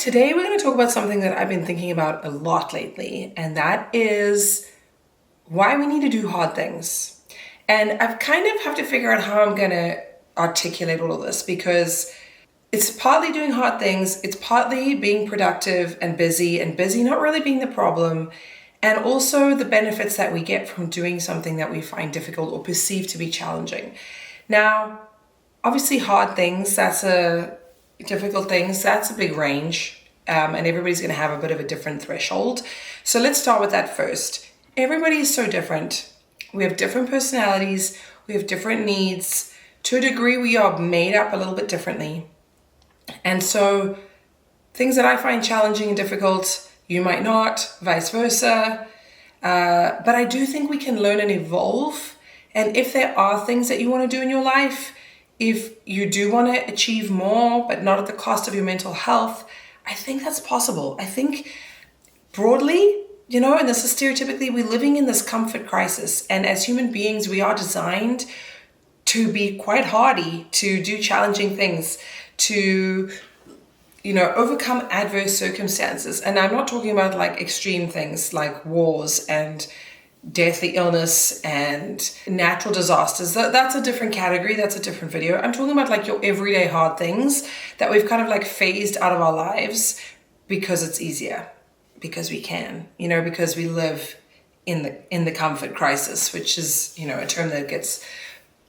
Today we're going to talk about something that I've been thinking about a lot lately, and that is why we need to do hard things. And I've kind of have to figure out how I'm going to articulate all of this because it's partly doing hard things, it's partly being productive and busy not really being the problem, and also the benefits that we get from doing something that we find difficult or perceive to be challenging. Now, obviously hard things, difficult things, that's a big range. And everybody's going to have a bit of a different threshold. So let's start with that first. Everybody is so different. We have different personalities. We have different needs. To a degree, we are made up a little bit differently. And so things that I find challenging and difficult, you might not, vice versa. But I do think we can learn and evolve. And if there are things that you want to do in your life, if you do want to achieve more, but not at the cost of your mental health, I think that's possible. I think broadly, and this is stereotypically, we're living in this comfort crisis. And as human beings, we are designed to be quite hardy, to do challenging things, to, overcome adverse circumstances. And I'm not talking about like extreme things like wars and deathly illness and natural disasters. That's a different category. That's a different video. I'm talking about like your everyday hard things that we've kind of like phased out of our lives because it's easier, because we can, because we live in the comfort crisis, which is, a term that gets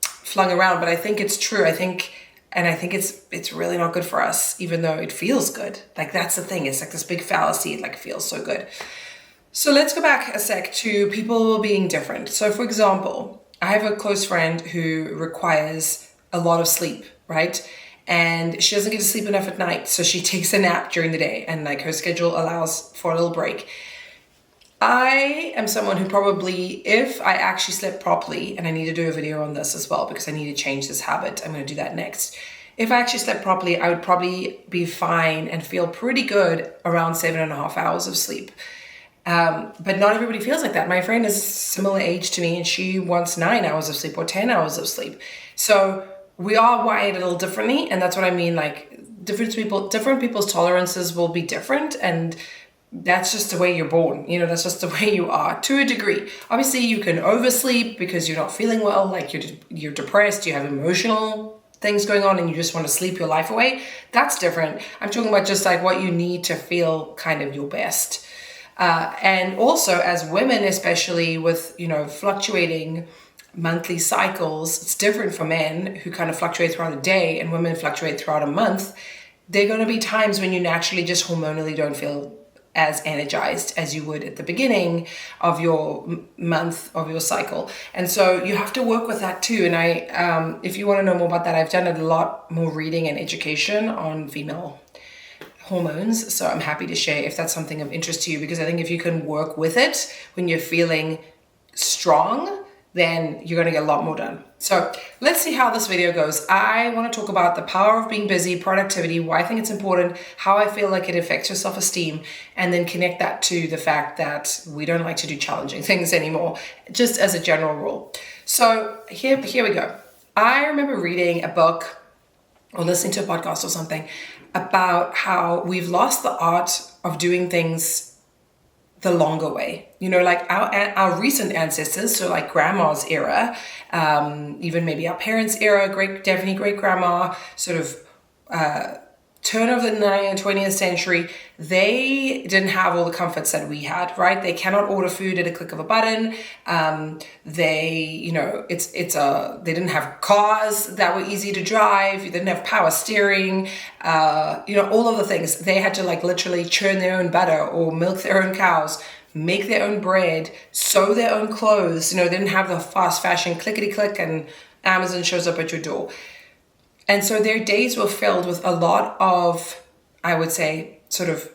flung around, but I think it's true. I think it's really not good for us, even though it feels good. Like that's the thing. It's like this big fallacy. It like feels so good. So let's go back a sec to people being different. So for example, I have a close friend who requires a lot of sleep, right? And she doesn't get to sleep enough at night. So she takes a nap during the day and like her schedule allows for a little break. I am someone who probably, if I actually slept properly, and I need to do a video on this as well because I need to change this habit. I'm going to do that next. If I actually slept properly, I would probably be fine and feel pretty good around 7.5 hours of sleep. But not everybody feels like that. My friend is similar age to me and she wants 9 hours of sleep or 10 hours of sleep. So we are wired a little differently. And that's what I mean. Like different people's tolerances will be different. And that's just the way you're born. That's just the way you are to a degree. Obviously you can oversleep because you're not feeling well. Like you're depressed, you have emotional things going on and you just want to sleep your life away. That's different. I'm talking about just like what you need to feel kind of your best. And also as women, especially with, fluctuating monthly cycles, it's different for men who kind of fluctuate throughout a day and women fluctuate throughout a month. There are going to be times when you naturally just hormonally don't feel as energized as you would at the beginning of your month of your cycle. And so you have to work with that too. And if you want to know more about that, I've done a lot more reading and education on female hormones. So I'm happy to share if that's something of interest to you, because I think if you can work with it when you're feeling strong, then you're going to get a lot more done. So let's see how this video goes. I want to talk about the power of being busy, productivity, why I think it's important, how I feel like it affects your self-esteem, and then connect that to the fact that we don't like to do challenging things anymore, just as a general rule. So here we go. I remember reading a book or listening to a podcast or something about how we've lost the art of doing things the longer way. Like our recent ancestors, so like grandma's era, even maybe our parents' era, definitely great grandma, sort of turn of the 20th century, they didn't have all the comforts that we had, right? They cannot order food at a click of a button. They didn't have cars that were easy to drive. They didn't have power steering, all of the things. They had to like literally churn their own butter or milk their own cows, make their own bread, sew their own clothes. They didn't have the fast fashion clickety click and Amazon shows up at your door. And so their days were filled with a lot of, I would say, sort of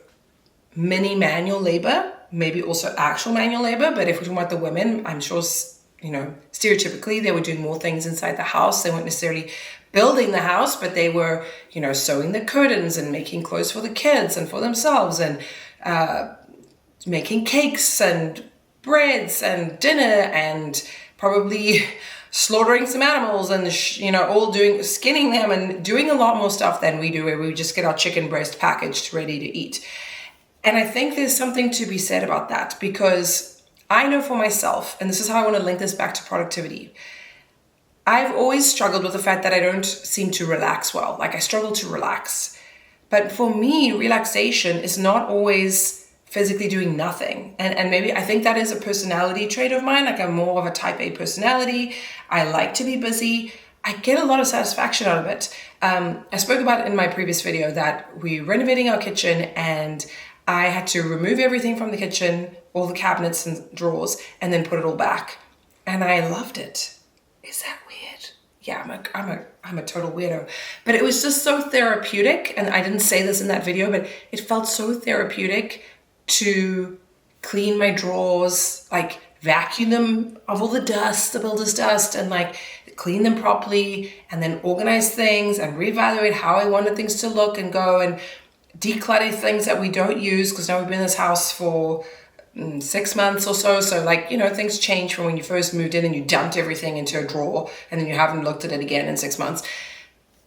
mini manual labor, maybe also actual manual labor. But if we're talking about the women, I'm sure, stereotypically, they were doing more things inside the house. They weren't necessarily building the house, but they were, sewing the curtains and making clothes for the kids and for themselves and making cakes and breads and dinner and probably slaughtering some animals and, all skinning them and doing a lot more stuff than we do, where we just get our chicken breast packaged ready to eat. And I think there's something to be said about that, because I know for myself, and this is how I want to link this back to productivity, I've always struggled with the fact that I don't seem to relax well. Like, I struggle to relax. But for me, relaxation is not always physically doing nothing. And maybe I think that is a personality trait of mine. Like, I'm more of a type A personality. I like to be busy. I get a lot of satisfaction out of it. I spoke about it in my previous video that we're renovating our kitchen, and I had to remove everything from the kitchen, all the cabinets and drawers, and then put it all back. And I loved it. Is that weird? Yeah, I'm a total weirdo. But it was just so therapeutic, and I didn't say this in that video, but it felt so therapeutic to clean my drawers, like vacuum them of all the dust, the builder's dust, and like clean them properly, and then organize things and reevaluate how I wanted things to look and go, and declutter things that we don't use, because now we've been in this house for 6 months or so. So like, things change from when you first moved in and you dumped everything into a drawer and then you haven't looked at it again in 6 months.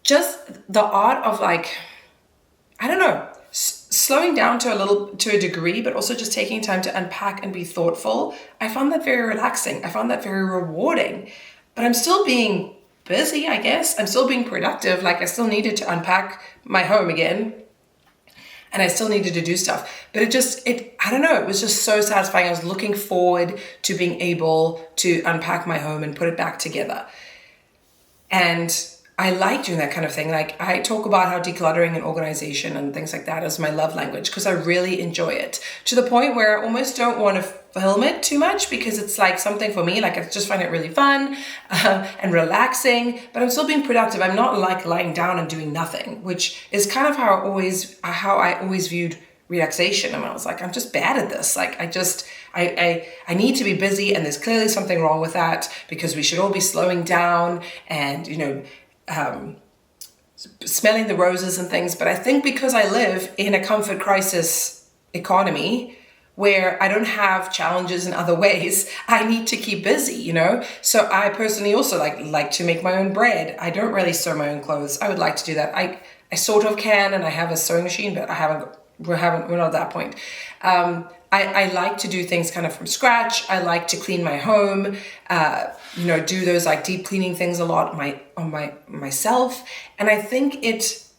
Just the art of, like, I don't know, slowing down to a degree, but also just taking time to unpack and be thoughtful. I found that very relaxing. I found that very rewarding, but I'm still being busy, I guess. I'm still being productive. Like, I still needed to unpack my home again, and I still needed to do stuff. But I don't know, it was just so satisfying. I was looking forward to being able to unpack my home and put it back together. And I like doing that kind of thing. Like, I talk about how decluttering and organization and things like that is my love language, because I really enjoy it, to the point where I almost don't want to film it too much, because it's like something for me. Like, I just find it really fun and relaxing, but I'm still being productive. I'm not like lying down and doing nothing, which is kind of how I always viewed relaxation. And I was like, I'm just bad at this. Like, I need to be busy, and there's clearly something wrong with that, because we should all be slowing down and, smelling the roses and things. But I think because I live in a comfort crisis economy where I don't have challenges in other ways, I need to keep busy, So I personally also like to make my own bread. I don't really sew my own clothes. I would like to do that. I sort of can, and I have a sewing machine, but we're not at that point. I like to do things kind of from scratch. I like to clean my home, do those like deep cleaning things a lot myself. And I think it's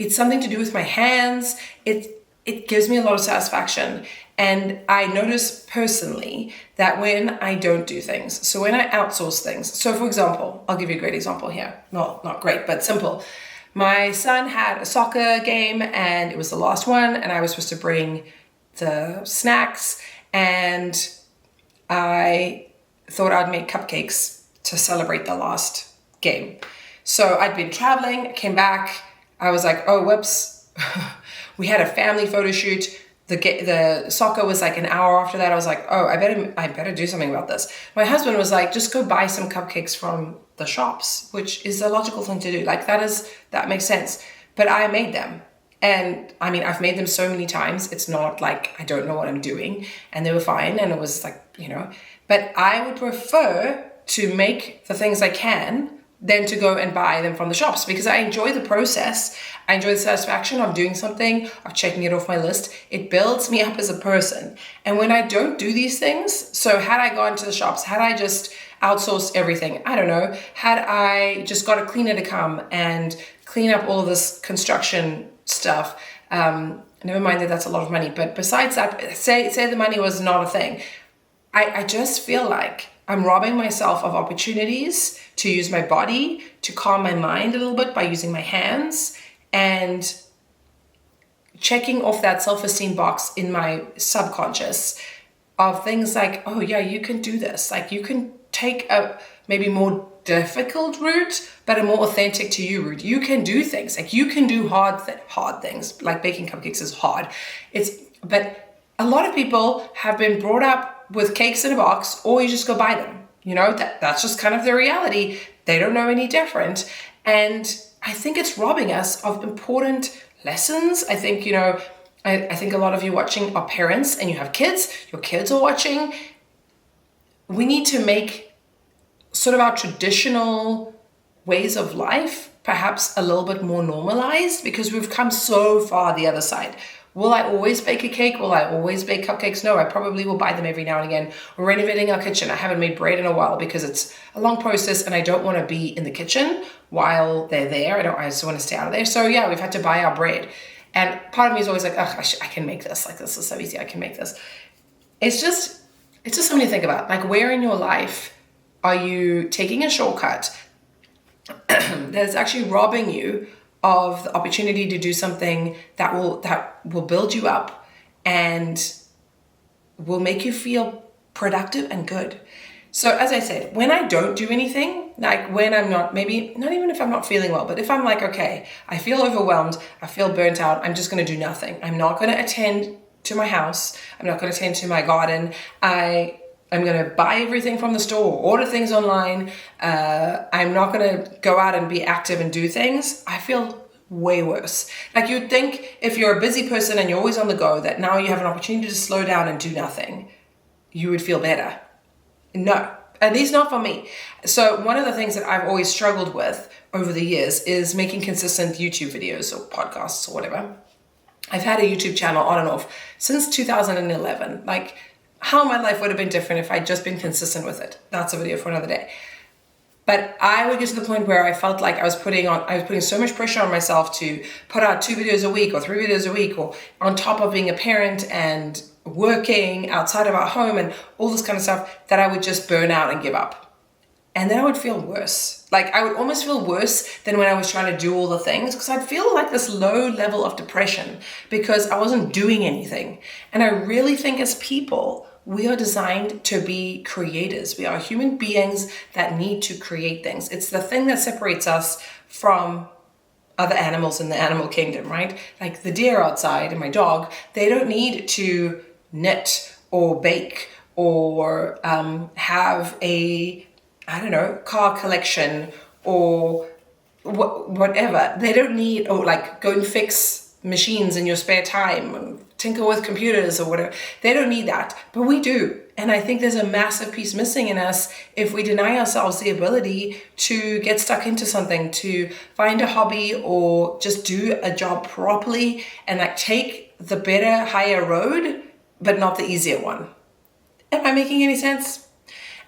something to do with my hands. It gives me a lot of satisfaction. And I notice personally that when I don't do things, so when I outsource things, so for example, I'll give you a great example here. Not great, but simple. My son had a soccer game, and it was the last one, and I was supposed to bring the snacks, and I thought I'd make cupcakes to celebrate the last game. So I'd been traveling, came back, I was like, oh, whoops. We had a family photo shoot. The soccer was like an hour after that. I was like, oh, I better do something about this. My husband was like, just go buy some cupcakes from the shops, which is a logical thing to do. Like, that makes sense. But I made them. And I mean, I've made them so many times. It's not like I don't know what I'm doing. And they were fine. And it was like, but I would prefer to make the things I can than to go and buy them from the shops, because I enjoy the process. I enjoy the satisfaction of doing something, of checking it off my list. It builds me up as a person. And when I don't do these things, so had I gone to the shops, had I just outsourced everything, I don't know, had I just got a cleaner to come and clean up all this construction stuff, never mind that that's a lot of money, but besides that, say the money was not a thing, I just feel like I'm robbing myself of opportunities to use my body, to calm my mind a little bit by using my hands, and checking off that self-esteem box in my subconscious of things like, oh yeah, you can do this. Like, you can take a maybe more difficult route, but a more authentic to you route. You can do things. Like, you can do hard things. Like, baking cupcakes is hard. But a lot of people have been brought up with cakes in a box, or you just go buy them. That's just kind of the reality. They don't know any different. And I think it's robbing us of important lessons. I think, I think a lot of you watching are parents and you have kids. Your kids are watching. We need to make sort of our traditional ways of life perhaps a little bit more normalized because we've come so far the other side. Will I always bake a cake? Will I always bake cupcakes? No, I probably will buy them every now and again. We're renovating our kitchen. I haven't made bread in a while because it's a long process and I don't want to be in the kitchen while they're there. I just want to stay out of there. So yeah, we've had to buy our bread. And part of me is always like, I can make this. Like, this is so easy. I can make this. It's just something to think about. Like, where in your life are you taking a shortcut that's actually robbing you of the opportunity to do something that will build you up and will make you feel productive and good? So as I said, when I don't do anything, like when I'm not, maybe not even if I'm not feeling well, but if I'm like, okay, I feel overwhelmed, I feel burnt out, I'm just going to do nothing. I'm not going to attend to my house. I'm not going to attend to my garden. I'm going to buy everything from the store, order things online. I'm not going to go out and be active and do things. I feel way worse. Like, you'd think if you're a busy person and you're always on the go, that now you have an opportunity to slow down and do nothing, you would feel better. No, at least not for me. So one of the things that I've always struggled with over the years is making consistent YouTube videos or podcasts or whatever. I've had a YouTube channel on and off since 2011. Like, how my life would have been different if I'd just been consistent with it. That's a video for another day. But I would get to the point where I felt like I was putting so much pressure on myself to put out 2 videos a week or 3 videos a week, or on top of being a parent and working outside of our home and all this kind of stuff, that I would just burn out and give up. And then I would feel worse. Like, I would almost feel worse than when I was trying to do all the things, because I'd feel like this low level of depression because I wasn't doing anything. And I really think as people, we are designed to be creators. We are human beings that need to create things. It's the thing that separates us from other animals in the animal kingdom, right? Like the deer outside and my dog, they don't need to knit or bake or have a, car collection or whatever. They don't need, or like go and fix machines in your spare time, tinker with computers or whatever. They don't need that, but we do. And I think there's a massive piece missing in us if we deny ourselves the ability to get stuck into something, to find a hobby or just do a job properly and like take the better, higher road, but not the easier one. Am I making any sense?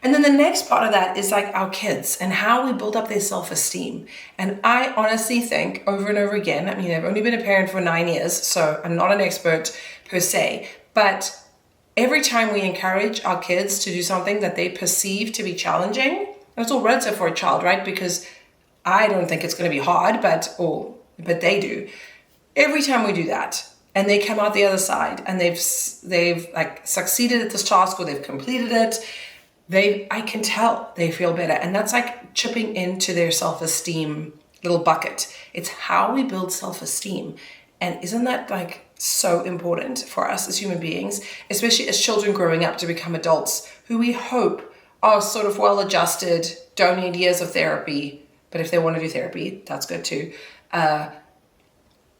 And then the next part of that is like our kids and how we build up their self-esteem. And I honestly think over and over again, I mean, I've only been a parent for 9 years, so I'm not an expert per se, but every time we encourage our kids to do something that they perceive to be challenging, and it's all relative for a child, right? Because I don't think it's going to be hard, but they do. Every time we do that, and they come out the other side, and they've like succeeded at this task or they've completed it, I can tell they feel better. And that's like chipping into their self-esteem little bucket. It's how we build self-esteem. And isn't that like so important for us as human beings, especially as children growing up to become adults who we hope are sort of well-adjusted, don't need years of therapy, but if they want to do therapy, that's good too,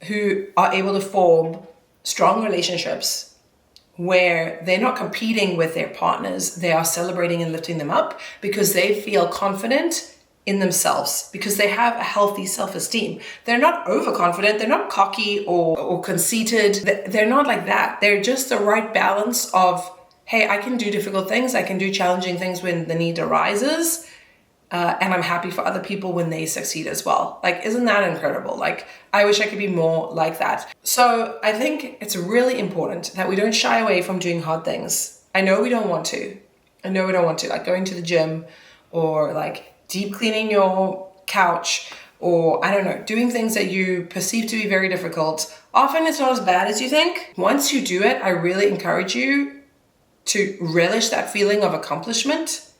who are able to form strong relationships where they're not competing with their partners, they are celebrating and lifting them up because they feel confident in themselves, because they have a healthy self-esteem. They're not overconfident, they're not cocky or conceited, they're not like that. They're just the right balance of, hey, I can do difficult things, I can do challenging things when the need arises, and I'm happy for other people when they succeed as well. Like, isn't that incredible? Like, I wish I could be more like that. So I think it's really important that we don't shy away from doing hard things. I know we don't want to. Like going to the gym or like deep cleaning your couch or, I don't know, doing things that you perceive to be very difficult. Often it's not as bad as you think. Once you do it, I really encourage you to relish that feeling of accomplishment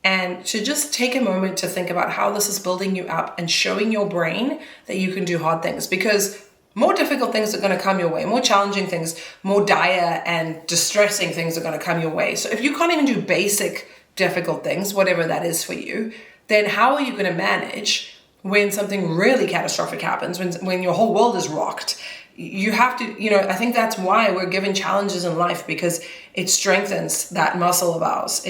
and to just take a moment to think about how this is building you up and showing your brain that you can do hard things, because more difficult things are going to come your way, more challenging things, more dire and distressing things are going to come your way. So if you can't even do basic difficult things, whatever that is for you, then how are you going to manage when something really catastrophic happens, when your whole world is rocked? You have to, I think that's why we're given challenges in life, because it strengthens that muscle of ours.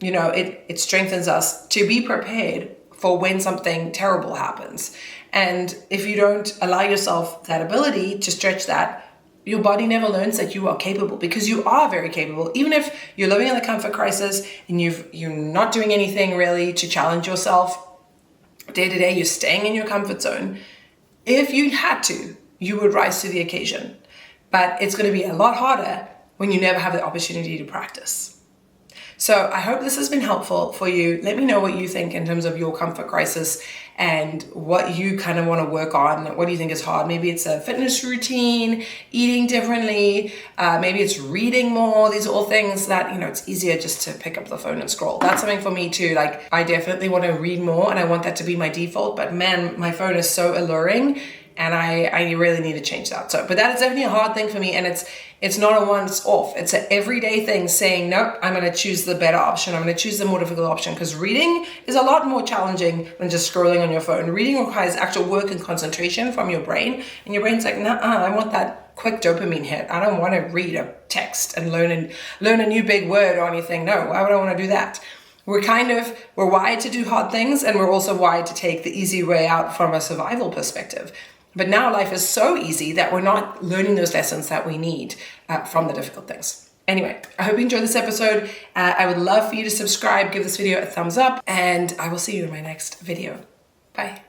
it strengthens us to be prepared for when something terrible happens. And if you don't allow yourself that ability to stretch that, your body never learns that you are capable, because you are very capable. Even if you're living in the comfort crisis and you're not doing anything really to challenge yourself day to day, you're staying in your comfort zone. If you had to, you would rise to the occasion. But it's going to be a lot harder when you never have the opportunity to practice. So I hope this has been helpful for you. Let me know what you think in terms of your comfort crisis and what you kind of want to work on. What do you think is hard? Maybe it's a fitness routine, eating differently. Maybe it's reading more. These are all things that, it's easier just to pick up the phone and scroll. That's something for me too. Like, I definitely want to read more and I want that to be my default. But man, my phone is so alluring. And I really need to change that. But that is definitely a hard thing for me. And it's not a once off. It's an everyday thing saying, nope, I'm going to choose the better option. I'm going to choose the more difficult option, because reading is a lot more challenging than just scrolling on your phone. Reading requires actual work and concentration from your brain. And your brain's like, nah, I want that quick dopamine hit. I don't want to read a text and learn a new big word or anything. No, why would I want to do that? We're wired to do hard things, and we're also wired to take the easy way out from a survival perspective. But now life is so easy that we're not learning those lessons that we need from the difficult things. Anyway, I hope you enjoyed this episode. I would love for you to subscribe, give this video a thumbs up, and I will see you in my next video. Bye.